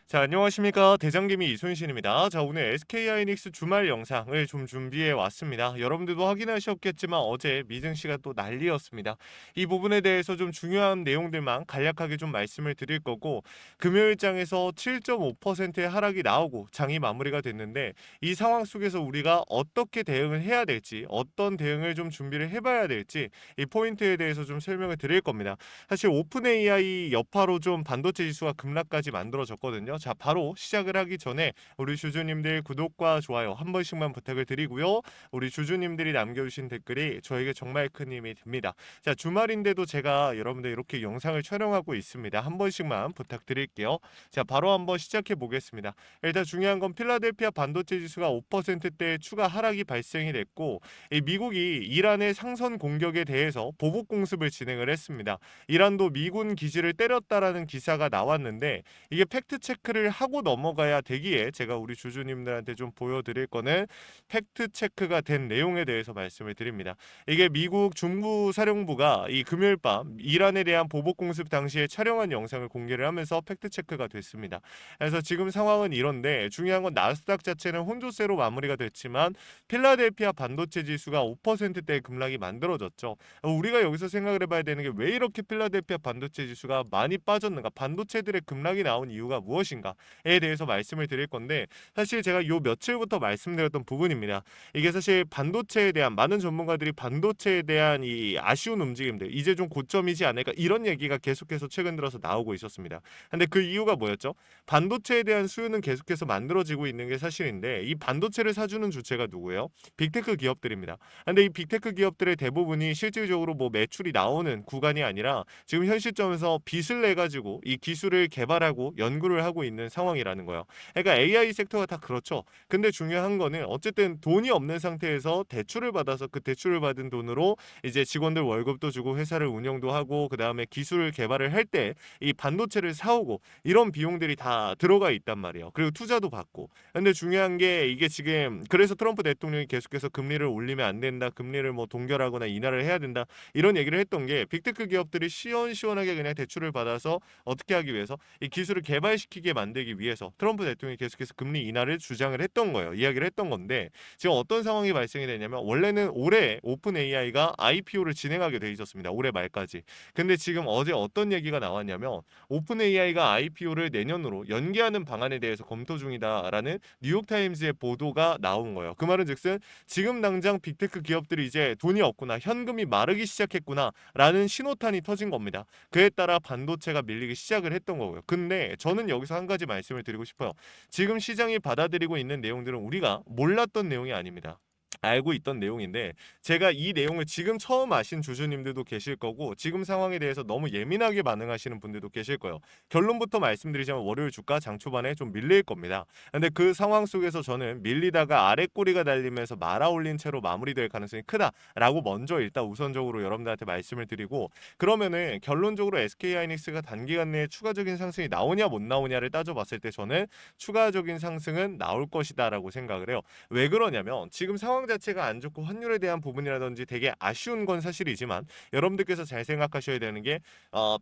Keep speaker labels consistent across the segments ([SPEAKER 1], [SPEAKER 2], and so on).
[SPEAKER 1] 자, 안녕하십니까. 대장개미 이순신입니다. 자, 오늘 SK하이닉스 주말 영상을 좀 준비해 왔습니다. 여러분들도 확인하셨겠지만 어제 미증시가 또 난리였습니다. 이 부분에 대해서 좀 중요한 내용들만 간략하게 좀 말씀을 드릴 거고, 금요일장에서 7.5%의 하락이 나오고 장이 마무리가 됐는데, 이 상황 속에서 우리가 어떻게 대응을 해야 될지, 어떤 대응을 좀 준비를 해봐야 될지, 이 포인트에 대해서 좀 설명을 드릴 겁니다. 사실 오픈 AI 여파로 좀 반도체 지수가 급락까지 만들어졌거든요. 자, 바로 시작을 하기 전에 우리 주주님들 구독과 좋아요 한 번씩만 부탁을 드리고요. 우리 주주님들이 남겨주신 댓글이 저에게 정말 큰 힘이 됩니다. 자, 주말인데도 제가 여러분들 이렇게 영상을 촬영하고 있습니다. 한 번씩만 부탁드릴게요. 자, 바로 한번 시작해 보겠습니다. 일단 중요한 건 필라델피아 반도체 지수가 5%대 추가 하락이 발생이 됐고, 이 미국이 이란의 상선 공격에 대해서 보복 공습을 진행을 했습니다. 이란도 미군 기지를 때렸다라는 기사가 나왔는데, 이게 팩트 체크를 하고 넘어가야 되기에 제가 우리 주주님들한테 좀 보여드릴 거는 팩트 체크가 된 내용에 대해서 말씀을 드립니다. 이게 미국 중부사령부가 이 금요일 밤 이란에 대한 보복 공습 당시에 촬영한 영상을 공개를 하면서 팩트 체크가 됐습니다. 그래서 지금 상황은 이런데, 중요한 건 나스닥 자체는 혼조세로 마무리가 됐지만 필라델피아 반도체 지수가 5%대 급락이 만들어졌죠. 우리가 여기서 생각을 해봐야 되는 게, 왜 이렇게 필라델피아 반도체 지수가 많이 빠졌는가, 반도체들의 급락이 나온 이유가 무엇인가에 대해서 말씀을 드릴 건데, 사실 제가 요 며칠부터 말씀드렸던 부분입니다. 이게 사실 반도체에 대한, 많은 전문가들이 반도체에 대한 이 아쉬운 움직임들, 이제 좀 고점이지 않을까, 이런 얘기가 계속해서 최근 들어서 나오고 있었습니다. 근데 그 이유가 뭐였죠? 반도체에 대한 수요는 계속해서 만들어지고 있는 게 사실인데, 이 반도체를 사주는 주체가 누구예요? 빅테크 기업들입니다. 근데 이 빅테크 기업들의 대부분이 실질적으로 뭐 매출이 나오는 구간이 아니라 지금 현 시점에서 빚을 내 가지고 이 기술을 개발하고 연구를 하고 있는 상황이라는 거예요. 그러니까 AI 섹터가 다 그렇죠. 근데 중요한 거는 어쨌든 돈이 없는 상태에서 대출을 받아서 그 대출을 받은 돈으로 이제 직원들 월급도 주고 회사를 운영도 하고 그다음에 기술을 개발을 할 때 이 반도체를 사오고, 이런 비용들이 다 들어가 있단 말이에요. 그리고 투자도 받고. 근데 중요한 게, 이게 지금 그래서 트럼프 대통령이 계속해서 금리를 올리면 안 된다, 금리를 뭐 동결하거나 인하를 해야 된다, 이런 얘기를 했던 게, 빅테크 기업들이 시원시원하게 그냥 대출을 받아서 어떻게 하기 위해서, 이 기술을 개발시키게 만들기 위해서 트럼프 대통령이 계속해서 금리 인하를 주장을 했던 거예요. 이야기를 했던 건데, 지금 어떤 상황이 발생이 되냐면, 원래는 올해 오픈 AI가 IPO를 진행하게 돼 있었습니다. 올해 말까지. 근데 지금 어제 어떤 얘기가 나왔냐면, 오픈 AI가 IPO를 내년으로 연기하는 방안에 대해서 검토 중이다라는 뉴욕타임즈의 보도가 나온 거예요. 그 말은 즉슨 지금 당장 빅테크 기업들이 이제 돈이 없구나, 현금이 마르기 시작했구나라는 신호탄이 터진 겁니다. 그에 따라 반도체가 밀리기 시작을 했던 거고요. 근데 저는 여기서 한 가지 말씀을 드리고 싶어요. 지금 시장이 받아들이고 있는 내용들은 우리가 몰랐던 내용이 아닙니다. 알고 있던 내용인데, 제가 이 내용을 지금 처음 아신 주주님들도 계실 거고, 지금 상황에 대해서 너무 예민하게 반응하시는 분들도 계실 거예요. 결론부터 말씀드리자면 월요일 주가 장 초반에 좀 밀릴 겁니다. 근데 그 상황 속에서 저는 밀리다가 아래 꼬리가 달리면서 말아 올린 채로 마무리될 가능성이 크다라고 먼저 일단 우선적으로 여러분들한테 말씀을 드리고, 그러면은 결론적으로 SK하이닉스가 단기간 내에 추가적인 상승이 나오냐 못 나오냐를 따져봤을 때 저는 추가적인 상승은 나올 것이다라고 생각을 해요. 왜 그러냐면, 지금 상황 자체가 안 좋고 환율에 대한 부분이라든지 되게 아쉬운 건 사실이지만, 여러분들께서 잘 생각하셔야 되는 게,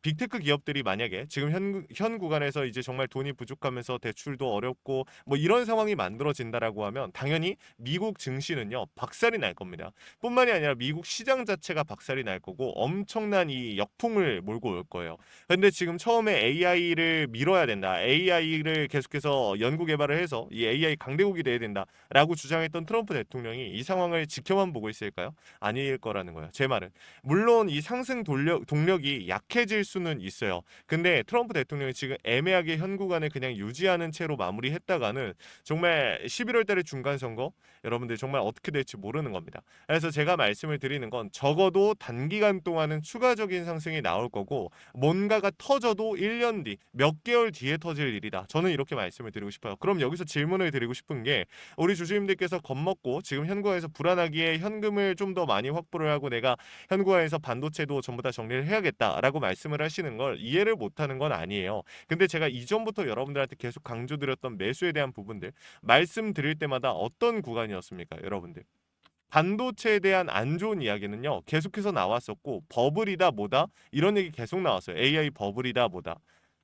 [SPEAKER 1] 빅테크 기업들이 만약에 지금 현 구간에서 이제 정말 돈이 부족하면서 대출도 어렵고 뭐 이런 상황이 만들어진다라고 하면, 당연히 미국 증시는요 박살이 날 겁니다. 뿐만이 아니라 미국 시장 자체가 박살이 날 거고, 엄청난 이 역풍을 몰고 올 거예요. 근데 지금 처음에 AI를 밀어야 된다, AI를 계속해서 연구 개발을 해서 이 AI 강대국이 돼야 된다라고 주장했던 트럼프 대통령이 이 상황을 지켜만 보고 있을까요? 아닐 거라는 거예요. 제 말은, 물론 이 상승 동력이 약해질 수는 있어요. 근데 트럼프 대통령이 지금 애매하게 현 구간을 그냥 유지하는 채로 마무리했다가는 정말 11월 달에 중간 선거, 여러분들 정말 어떻게 될지 모르는 겁니다. 그래서 제가 말씀을 드리는 건, 적어도 단기간 동안은 추가적인 상승이 나올 거고, 뭔가가 터져도 1년 뒤, 몇 개월 뒤에 터질 일이다, 저는 이렇게 말씀을 드리고 싶어요. 그럼 여기서 질문을 드리고 싶은 게, 우리 주주님들께서 겁먹고 지금 현구에서 불안하기에 현금을 좀 더 많이 확보를 하고, 내가 현구에서 반도체도 전부 다 정리를 해야겠다라고 말씀을 하시는 걸 이해를 못하는 건 아니에요. 근데 제가 이전부터 여러분들한테 계속 강조드렸던 매수에 대한 부분들 말씀드릴 때마다 어떤 구간이었습니까, 여러분들? 반도체에 대한 안 좋은 이야기는요 계속해서 나왔었고, 버블이다 뭐다 이런 얘기 계속 나왔어요. AI 버블이다 뭐다.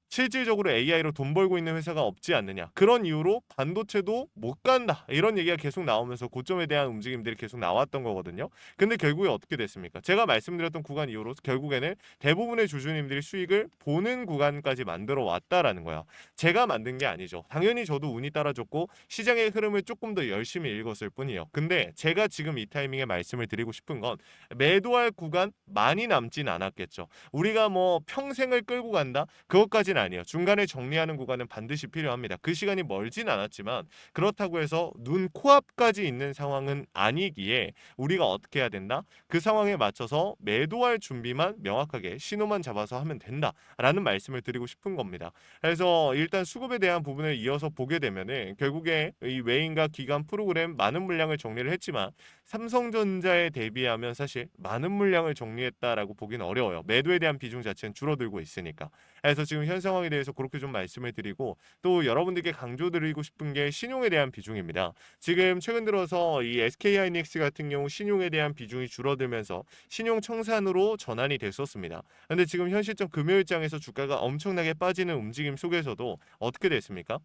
[SPEAKER 1] 실질적으로 AI로 돈 벌고 있는 회사가 없지 않느냐. 그런 이유로 반도체도 못 간다. 이런 얘기가 계속 나오면서 고점에 대한 움직임들이 계속 나왔던 거거든요. 근데 결국에 어떻게 됐습니까? 제가 말씀드렸던 구간 이후로 결국에는 대부분의 주주님들이 수익을 보는 구간까지 만들어 왔다라는 거야. 제가 만든 게 아니죠. 당연히 저도 운이 따라줬고 시장의 흐름을 조금 더 열심히 읽었을 뿐이에요. 근데 제가 지금 이 타이밍에 말씀을 드리고 싶은 건 매도할 구간 많이 남진 않았겠죠. 우리가 뭐 평생을 끌고 간다? 그것까지는 아니에요. 중간에 정리하는 구간은 반드시 필요합니다. 그 시간이 멀진 않았지만 그렇다고 해서 눈 코앞까지 있는 상황은 아니기에 우리가 어떻게 해야 된다? 그 상황에 맞춰서 매도할 준비만 명확하게 신호만 잡아서 하면 된다라는 말씀을 드리고 싶은 겁니다. 그래서 일단 수급에 대한 부분을 이어서 보게 되면은 결국에 이 외인과 기관 프로그램 많은 물량을 정리를 했지만 삼성전자에 대비하면 사실 많은 물량을 정리했다라고 보기는 어려워요. 매도에 대한 비중 자체는 줄어들고 있으니까. 그래서 지금 현 상황에 대해서 그렇게 좀 말씀을 드리고 또 여러분들께 강조드리고 싶은 게 신용에 대한 비중입니다. 지금 최근 들어서 이 SK하이닉스 같은 경우 신용에 대한 비중이 줄어들면서 신용 청산으로 전환이 됐었습니다. 근데 지금 현 시점 금요일장에서 주가가 엄청나게 빠지는 움직임 속에서도 어떻게 됐습니까?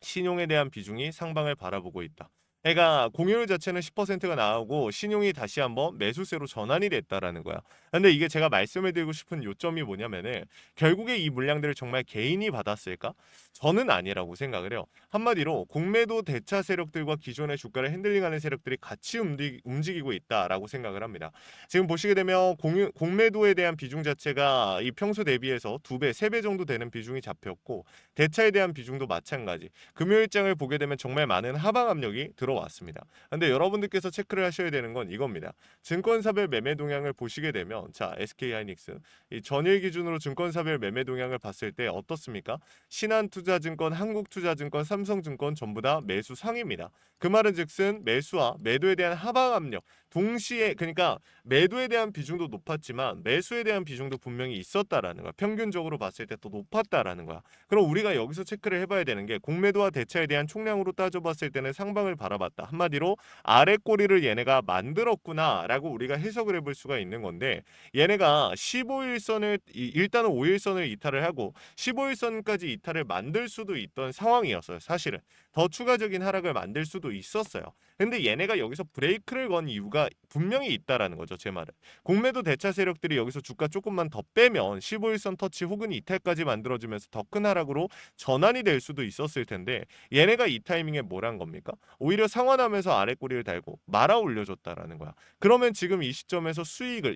[SPEAKER 1] 신용에 대한 비중이 상방을 바라보고 있다. 그러니까 공휴일 자체는 10%가 나오고 신용이 다시 한번 매수세로 전환이 됐다라는 거야. 근데 이게 제가 말씀을 드리고 싶은 요점이 뭐냐면은 결국에 이 물량들을 정말 개인이 받았을까? 저는 아니라고 생각을 해요. 한마디로 공매도 대차 세력들과 기존의 주가를 핸들링하는 세력들이 같이 움직이고 있다라고 생각을 합니다. 지금 보시게 되면 공매도에 대한 비중 자체가 이 평소 대비해서 2배, 3배 정도 되는 비중이 잡혔고 대차에 대한 비중도 마찬가지. 금요일장을 보게 되면 정말 많은 하방 압력이 들어왔습니다. 근데 여러분들께서 체크를 하셔야 되는 건 이겁니다. 증권사별 매매 동향을 보시게 되면 자 SK하이닉스 이 전일 기준으로 증권사별 매매 동향을 봤을 때 어떻습니까? 신한투자증권, 한국투자증권, 삼성증권 전부 다 매수 상입니다. 그 말은 즉슨 매수와 매도에 대한 하방 압력 동시에 그러니까 매도에 대한 비중도 높았지만 매수에 대한 비중도 분명히 있었다라는 거야. 평균적으로 봤을 때 또 높았다라는 거야. 그럼 우리가 여기서 체크를 해봐야 되는 게 공매도와 대차에 대한 총량으로 따져봤을 때는 상방을 바라봤다. 한마디로 아래 꼬리를 얘네가 만들었구나라고 우리가 해석을 해볼 수가 있는 건데 얘네가 15일선을 일단은 5일선을 이탈을 하고 15일선까지 이탈을 만들 수도 있던 상황이었어요. 사실은 더 추가적인 하락을 만들 수도 있었어요. 근데 얘네가 여기서 브레이크를 건 이유가 분명히 있다라는 거죠. 제 말은. 공매도 대차 세력들이 여기서 주가 조금만 더 빼면 15일선 터치 혹은 이탈까지 만들어지면서 더 큰 하락으로 전환이 될 수도 있었을 텐데 얘네가 이 타이밍에 뭘 한 겁니까? 오히려 상환하면서 아래 꼬리를 달고 말아 올려줬다라는 거야. 그러면 지금 이 시점에서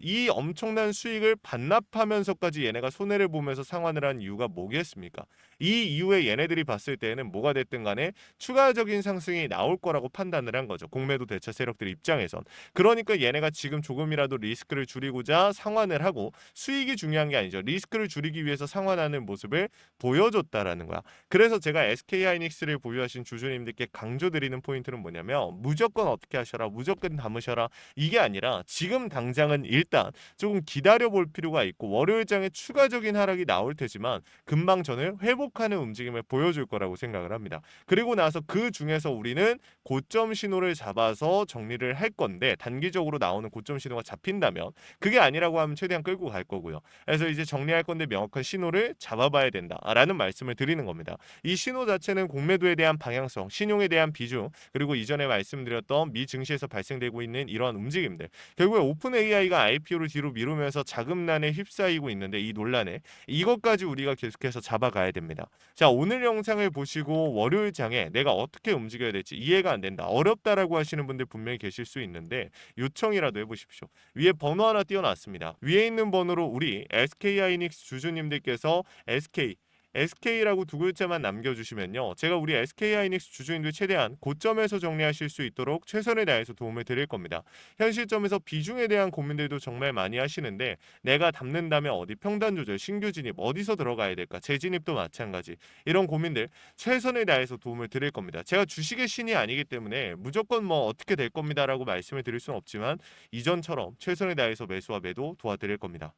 [SPEAKER 1] 이 엄청난 수익을 반납하면서까지 얘네가 손해를 보면서 상환을 한 이유가 뭐겠습니까? 이 이후에 얘네들이 봤을 때에는 뭐가 됐든 간에 추가적인 상승이 나올 거라고 판단을 한 거죠. 공매도 대차 세력들 입장에선. 그러니까 얘네가 지금 조금이라도 리스크를 줄이고자 상환을 하고 수익이 중요한 게 아니죠. 리스크를 줄이기 위해서 상환하는 모습을 보여줬다라는 거야. 그래서 제가 SK하이닉스를 보유하신 주주님들께 강조드리는 포인트는 뭐냐면 무조건 어떻게 하셔라, 무조건 담으셔라 이게 아니라 지금 당장은 일단 조금 기다려볼 필요가 있고 월요일장에 추가적인 하락이 나올 테지만 금방 저는 회복하는 움직임을 보여줄 거라고 생각을 합니다. 그리고 나서 그 중에서 우리는 고점 신호를 잡아서 정리를 할 건데 단기적으로 나오는 고점 신호가 잡힌다면 그게 아니라고 하면 최대한 끌고 갈 거고요. 그래서 이제 정리할 건데 명확한 신호를 잡아봐야 된다라는 말씀을 드리는 겁니다. 이 신호 자체는 공매도에 대한 방향성, 신용에 대한 비중, 그리고 이전에 말씀드렸던 미 증시에서 발생되고 있는 이러한 움직임들. 결국에 오픈 AI가 IPO를 뒤로 미루면서 자금난에 휩싸이고 있는데 이 논란에 이것까지 우리가 계속해서 잡아가야 됩니다. 자, 오늘 영상을 보시고 월요일 장에 내가 어떻게 움직여야 될지 이해가 안 된다. 어렵다라고 하시는 분들 분명히 계실 수 있는데 요청이라도 해보십시오. 위에 번호 하나 띄워놨습니다. 위에 있는 번호로 우리 SK하이닉스 주주님들께서 SK라고 두 글자만 남겨주시면요. 제가 우리 SK하이닉스 주주님들 최대한 고점에서 정리하실 수 있도록 최선을 다해서 도움을 드릴 겁니다. 현 시점에서 비중에 대한 고민들도 정말 많이 하시는데 내가 담는다면 어디 평단 조절, 신규 진입 어디서 들어가야 될까? 재진입도 마찬가지. 이런 고민들 최선을 다해서 도움을 드릴 겁니다. 제가 주식의 신이 아니기 때문에 무조건 뭐 어떻게 될 겁니다라고 말씀을 드릴 수는 없지만 이전처럼 최선을 다해서 매수와 매도 도와드릴 겁니다.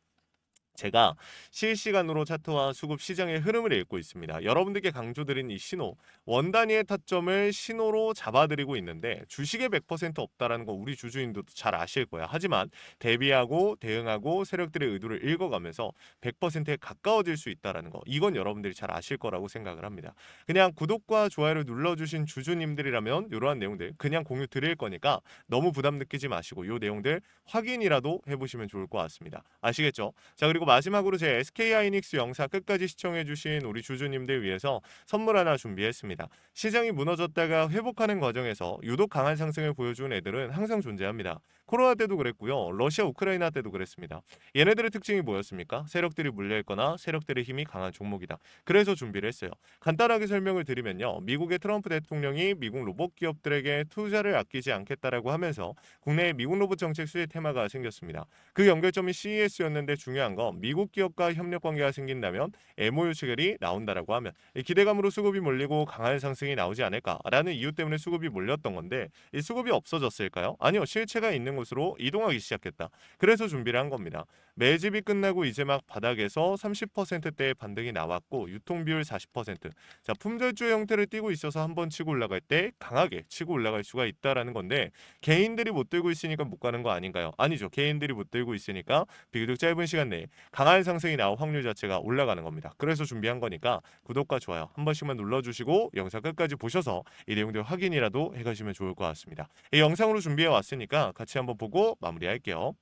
[SPEAKER 1] 제가 실시간으로 차트와 수급 시장의 흐름을 읽고 있습니다. 여러분들께 강조드린 이 신호, 원 단위의 타점을 신호로 잡아드리고 있는데 주식에 100% 없다라는 거 우리 주주님들도 잘 아실 거야. 하지만 대비하고 대응하고 세력들의 의도를 읽어가면서 100%에 가까워질 수 있다라는 거, 이건 여러분들이 잘 아실 거라고 생각을 합니다. 그냥 구독과 좋아요를 눌러주신 주주님들이라면 이러한 내용들 그냥 공유 드릴 거니까 너무 부담 느끼지 마시고 이 내용들 확인이라도 해보시면 좋을 것 같습니다. 아시겠죠? 자, 그리고 마지막으로 제 SK하이닉스 영상 끝까지 시청해주신 우리 주주님들 위해서 선물 하나 준비했습니다. 시장이 무너졌다가 회복하는 과정에서 유독 강한 상승을 보여준 애들은 항상 존재합니다. 코로나 때도 그랬고요. 러시아 우크라이나 때도 그랬습니다. 얘네들의 특징이 뭐였습니까? 세력들이 물려있거나 세력들의 힘이 강한 종목이다. 그래서 준비를 했어요. 간단하게 설명을 드리면요. 미국의 트럼프 대통령이 미국 로봇 기업들에게 투자를 아끼지 않겠다라고 하면서 국내에 미국 로봇 정책 수혜 테마가 생겼습니다. 그 연결점이 CES였는데 중요한 건 미국 기업과 협력 관계가 생긴다면 MOU 체결이 나온다라고 하면 이 기대감으로 수급이 몰리고 강한 상승이 나오지 않을까라는 이유 때문에 수급이 몰렸던 건데 이 수급이 없어졌을까요? 아니요. 실체가 있는 곳으로 이동하기 시작했다. 그래서 준비를 한 겁니다. 매집이 끝나고 이제 막 바닥에서 30%대의 반등이 나왔고 유통 비율 40%. 자, 품절주의 형태를 띠고 있어서 한번 치고 올라갈 때 강하게 치고 올라갈 수가 있다라는 건데 개인들이 못 들고 있으니까 못 가는 거 아닌가요? 아니죠. 개인들이 못 들고 있으니까 비교적 짧은 시간 내에 강한 상승이 나올 확률 자체가 올라가는 겁니다. 그래서 준비한 거니까 구독과 좋아요 한 번씩만 눌러주시고 영상 끝까지 보셔서 이 내용들 확인이라도 해가시면 좋을 것 같습니다. 이 영상으로 준비해 왔으니까 같이 한번 보고 마무리할게요.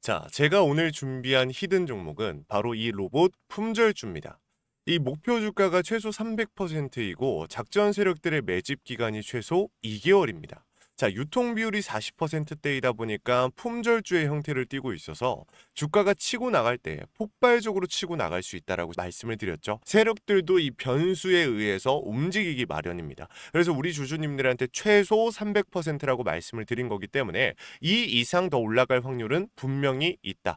[SPEAKER 1] 자, 제가 오늘 준비한 히든 종목은 바로 이 로봇 품절주입니다. 이 목표 주가가 최소 300%이고 작전 세력들의 매집 기간이 최소 2개월입니다. 자, 유통 비율이 40%대이다 보니까 품절주의 형태를 띠고 있어서 주가가 치고 나갈 때 폭발적으로 치고 나갈 수 있다라고 말씀을 드렸죠. 세력들도 이 변수에 의해서 움직이기 마련입니다. 그래서 우리 주주님들한테 최소 300%라고 말씀을 드린 거기 때문에 이 이상 더 올라갈 확률은 분명히 있다.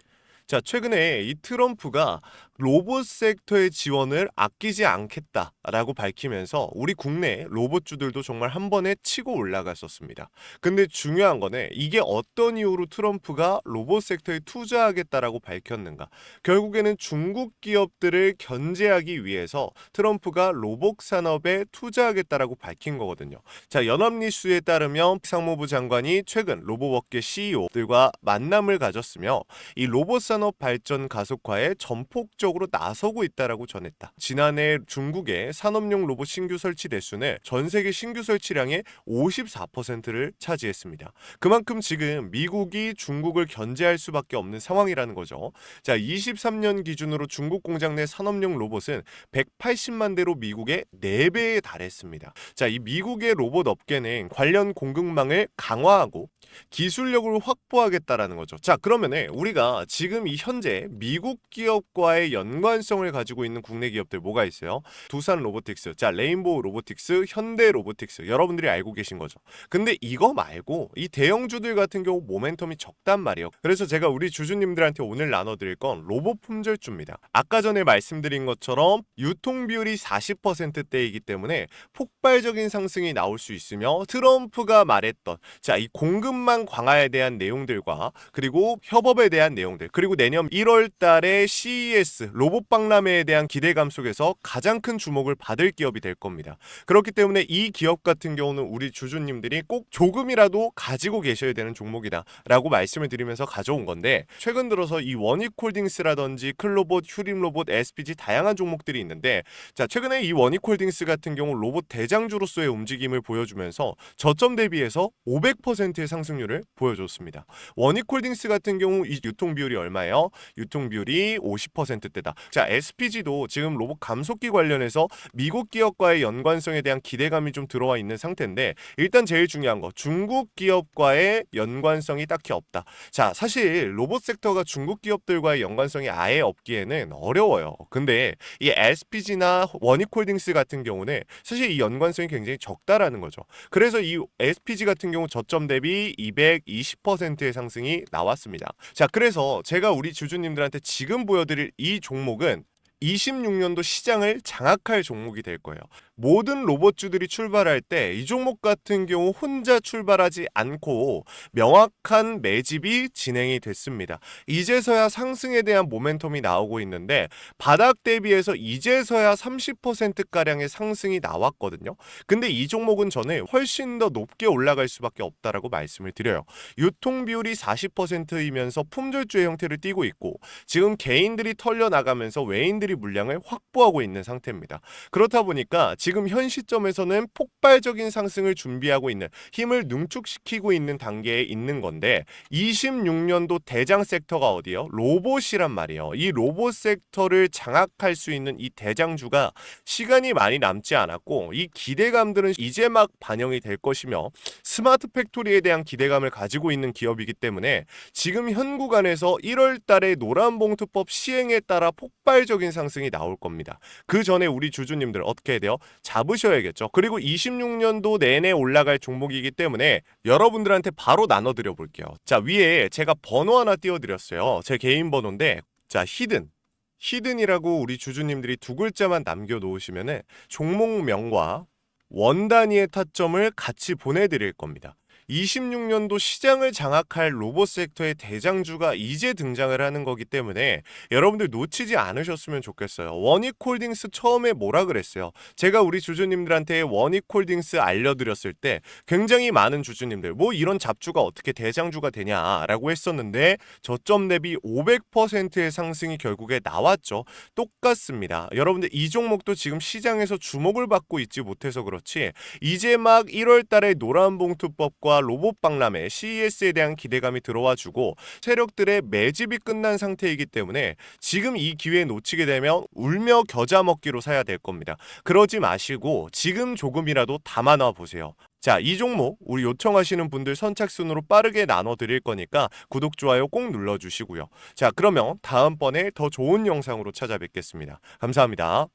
[SPEAKER 1] 자, 최근에 이 트럼프가 로봇 섹터의 지원을 아끼지 않겠다라고 밝히면서 우리 국내 로봇주들도 정말 한 번에 치고 올라갔었습니다. 근데 중요한 거는 이게 어떤 이유로 트럼프가 로봇 섹터에 투자하겠다라고 밝혔는가? 결국에는 중국 기업들을 견제하기 위해서 트럼프가 로봇 산업에 투자하겠다라고 밝힌 거거든요. 자, 연합뉴스에 따르면 상무부 장관이 최근 로봇업계 CEO들과 만남을 가졌으며 이 로봇 산업 발전 가속화에 전폭적으로 나서고 있다라고 전했다. 지난해 중국의 산업용 로봇 신규 설치 대수는 전 세계 신규 설치량의 54%를 차지했습니다. 그만큼 지금 미국이 중국을 견제할 수밖에 없는 상황이라는 거죠. 자, 23년 기준으로 중국 공장 내 산업용 로봇은 180만 대로 미국의 4배에 달했습니다. 자, 이 미국의 로봇 업계는 관련 공급망을 강화하고 기술력을 확보하겠다라는 거죠. 자, 그러면은 우리가 지금 이 현재 미국 기업과의 연관성을 가지고 있는 국내 기업들 뭐가 있어요? 두산 로보틱스, 자, 레인보우 로보틱스, 현대 로보틱스, 여러분들이 알고 계신 거죠. 근데 이거 말고 이 대형주들 같은 경우 모멘텀이 적단 말이에요. 그래서 제가 우리 주주님들한테 오늘 나눠드릴 건 로봇 품절주입니다. 아까 전에 말씀드린 것처럼 유통 비율이 40%대이기 때문에 폭발적인 상승이 나올 수 있으며 트럼프가 말했던 자, 이 공급망 강화에 대한 내용들과 그리고 협업에 대한 내용들 그리고 내년 1월 달에 CES 로봇 박람회에 대한 기대감 속에서 가장 큰 주목을 받을 기업이 될 겁니다. 그렇기 때문에 이 기업 같은 경우는 우리 주주님들이 꼭 조금이라도 가지고 계셔야 되는 종목이다 라고 말씀을 드리면서 가져온 건데 최근 들어서 이 원익홀딩스라든지 클로봇, 휴림로봇, SPG 다양한 종목들이 있는데 자, 최근에 이 원익홀딩스 같은 경우 로봇 대장주로서의 움직임을 보여주면서 저점 대비해서 500%의 상승률을 보여줬습니다. 원익홀딩스 같은 경우 이 유통 비율이 얼마예요? 유통 비율이 50%대다. 자, SPG도 지금 로봇 감속기 관련해서 미국 기업과의 연관성에 대한 기대감이 좀 들어와 있는 상태인데 일단 제일 중요한 거 중국 기업과의 연관성이 딱히 없다. 자, 사실 로봇 섹터가 중국 기업들과의 연관성이 아예 없기에는 어려워요. 근데 이 SPG나 원익홀딩스 같은 경우는 사실 이 연관성이 굉장히 적다라는 거죠. 그래서 이 SPG 같은 경우 저점 대비 220%의 상승이 나왔습니다. 자, 그래서 제가 우리 주주님들한테 지금 보여드릴 이 종목은 26년도 시장을 장악할 종목이 될 거예요. 모든 로봇주들이 출발할 때 이 종목 같은 경우 혼자 출발하지 않고 명확한 매집이 진행이 됐습니다. 이제서야 상승에 대한 모멘텀이 나오고 있는데 바닥 대비해서 이제서야 30%가량의 상승이 나왔거든요. 근데 이 종목은 저는 훨씬 더 높게 올라갈 수밖에 없다라고 말씀을 드려요. 유통 비율이 40%이면서 품절주의 형태를 띠고 있고 지금 개인들이 털려 나가면서 외인들이 물량을 확보하고 있는 상태입니다. 그렇다 보니까 지금 현 시점에서는 폭발적인 상승을 준비하고 있는, 힘을 능축시키고 있는 단계에 있는 건데 26년도 대장 섹터가 어디요? 로봇이란 말이에요. 이 로봇 섹터를 장악할 수 있는 이 대장주가 시간이 많이 남지 않았고 이 기대감들은 이제 막 반영이 될 것이며 스마트 팩토리에 대한 기대감을 가지고 있는 기업이기 때문에 지금 현 구간에서 1월 달에 노란봉투법 시행에 따라 폭발적인 상승이 나올 겁니다. 그 전에 우리 주주님들 어떻게 해야 돼요? 잡으셔야겠죠. 그리고 26년도 내내 올라갈 종목이기 때문에 여러분들한테 바로 나눠드려 볼게요. 자, 위에 제가 번호 하나 띄워드렸어요. 제 개인 번호인데, 자, 히든이라고 우리 주주님들이 두 글자만 남겨놓으시면은 종목명과 원 단위의 타점을 같이 보내드릴 겁니다. 26년도 시장을 장악할 로봇 섹터의 대장주가 이제 등장을 하는 거기 때문에 여러분들 놓치지 않으셨으면 좋겠어요. 원익홀딩스 처음에 뭐라 그랬어요? 제가 우리 주주님들한테 원익홀딩스 알려드렸을 때 굉장히 많은 주주님들 뭐 이런 잡주가 어떻게 대장주가 되냐라고 했었는데 저점 대비 500%의 상승이 결국에 나왔죠. 똑같습니다. 여러분들 이 종목도 지금 시장에서 주목을 받고 있지 못해서 그렇지 이제 막 1월 달에 노란봉투법과 로봇 박람회 CES에 대한 기대감이 들어와주고 세력들의 매집이 끝난 상태이기 때문에 지금 이 기회에 놓치게 되면 울며 겨자 먹기로 사야 될 겁니다. 그러지 마시고 지금 조금이라도 담아놔 보세요. 자, 이 종목 우리 요청하시는 분들 선착순으로 빠르게 나눠드릴 거니까 구독, 좋아요 꼭 눌러주시고요. 자, 그러면 다음번에 더 좋은 영상으로 찾아뵙겠습니다. 감사합니다.